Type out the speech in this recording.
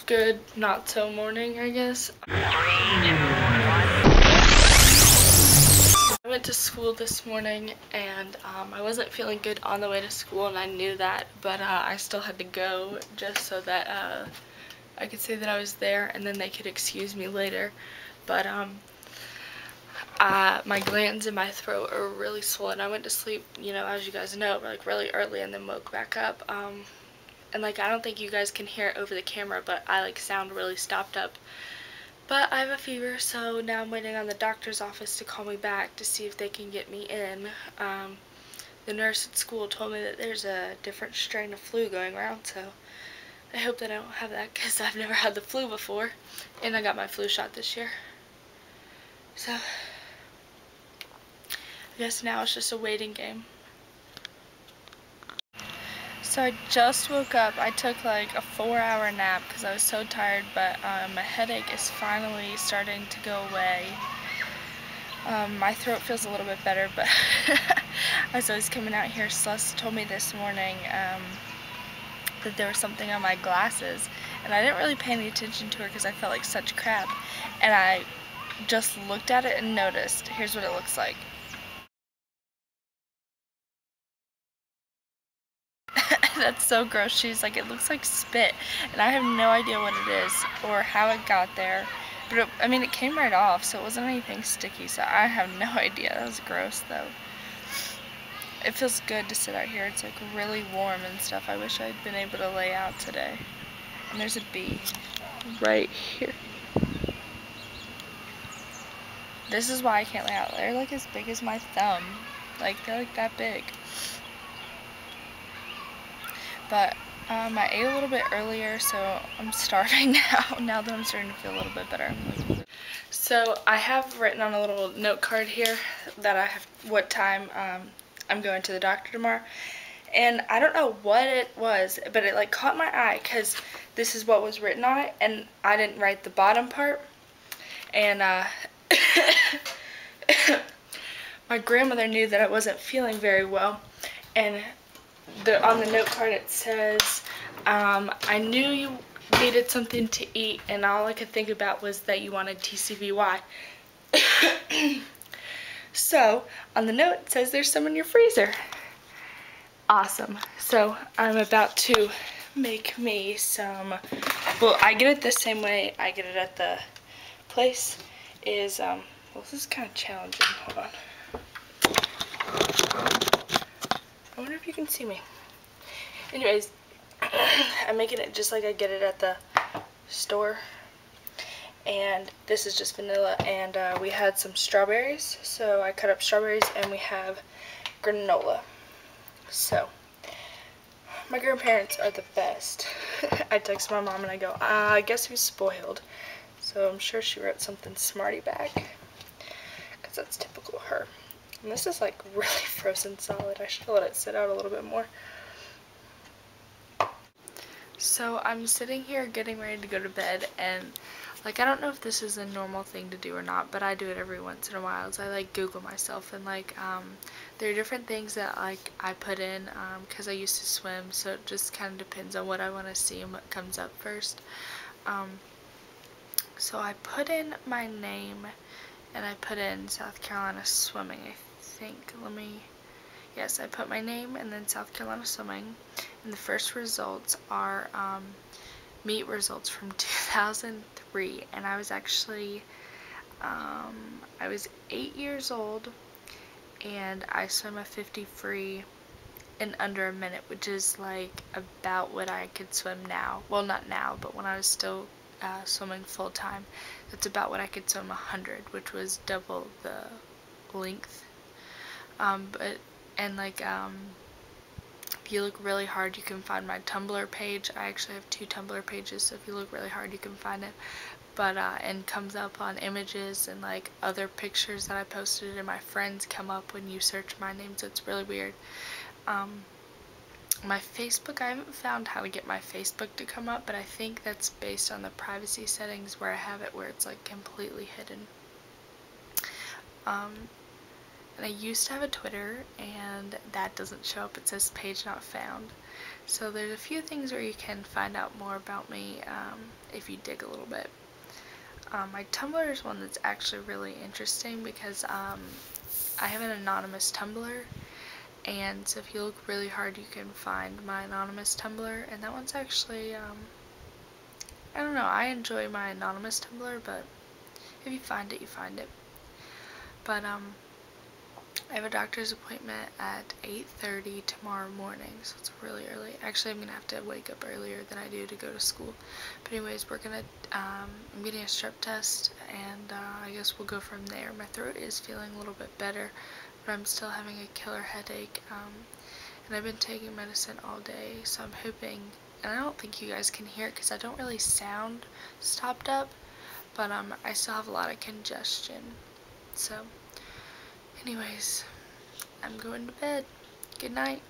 good not so morning, I guess. I went to school this morning and I wasn't feeling good on the way to school, and I knew that, but I still had to go just so that I could say that I was there and then they could excuse me later. But my glands in my throat are really swollen. I went to sleep, you know, as you guys know, like really early and then woke back up. And like I don't think you guys can hear it over the camera, but I like sound really stopped up. But I have a fever, so now I'm waiting on the doctor's office to call me back to see if they can get me in. The nurse at school told me that there's a different strain of flu going around, so I hope that I don't have that because I've never had the flu before, and I got my flu shot this year. So I guess now it's just a waiting game. So I just woke up. I took like a 4-hour nap because I was so tired, but my headache is finally starting to go away. My throat feels a little bit better, but as I was coming out here, Celeste told me this morning that there was something on my glasses, and I didn't really pay any attention to her because I felt like such crap, and I just looked at it and noticed. Here's what it looks like. That's so gross. She's like, it looks like spit, and I have no idea what it is or how it got there, but I mean, it came right off, so it wasn't anything sticky, so I have no idea. That was gross though. It feels good to sit out here. It's like really warm and stuff. I wish I'd been able to lay out today. And there's a bee right here. This is why I can't lay out. They're like as big as my thumb. Like, they're like that big. But I ate a little bit earlier, so I'm starving now that I'm starting to feel a little bit better. So I have written on a little note card here that I have what time I'm going to the doctor tomorrow. And I don't know what it was, but it like caught my eye because this is what was written on it, and I didn't write the bottom part. And my grandmother knew that I wasn't feeling very well, and on the note card it says, I knew you needed something to eat, and all I could think about was that you wanted TCVY. So on the note it says there's some in your freezer. Awesome. So I'm about to make me some, well, I get it the same way I get it at the place, is, well, this is kind of challenging. Hold on. I wonder if you can see me. Anyways, I'm making it just like I get it at the store. And this is just vanilla, and we had some strawberries, so I cut up strawberries, and we have granola. So, my grandparents are the best. I text my mom and I go, I guess who's spoiled? So I'm sure she wrote something smarty back, because that's typical of her. And this is like really frozen solid. I should let it sit out a little bit more. So I'm sitting here getting ready to go to bed, and like I don't know if this is a normal thing to do or not, but I do it every once in a while. So I like Google myself, and like there are different things that like I put in because I used to swim, so it just kind of depends on what I want to see and what comes up first. So I put in my name, and I put in South Carolina swimming, I think. Yes, I put my name and then South Carolina swimming, and the first results are meet results from 2003, and I was actually I was 8 years old, and I swam a 50 free in under a minute, which is like about what I could swim now. Well, not now, but when I was still swimming full time, that's about what I could swim 100, which was double the length. If you look really hard, you can find my Tumblr page. I actually have 2 Tumblr pages, so if you look really hard, you can find it. But and comes up on images and like other pictures that I posted, and my friends come up when you search my name, so it's really weird. My Facebook, I haven't found how to get my Facebook to come up, but I think that's based on the privacy settings where I have it where it's like completely hidden. And I used to have a Twitter, and that doesn't show up. It says page not found. So there's a few things where you can find out more about me if you dig a little bit. My Tumblr is one that's actually really interesting because I have an anonymous Tumblr, and so if you look really hard you can find my anonymous Tumblr, and that one's actually, I don't know, I enjoy my anonymous Tumblr, but if you find it, you find it. But I have a doctor's appointment at 8:30 tomorrow morning, so it's really early. Actually, I'm gonna have to wake up earlier than I do to go to school. But anyways, I'm getting a strep test, and I guess we'll go from there. My throat is feeling a little bit better, but I'm still having a killer headache, and I've been taking medicine all day, so I'm hoping, and I don't think you guys can hear it because I don't really sound stopped up, but I still have a lot of congestion. So anyways, I'm going to bed. Good night.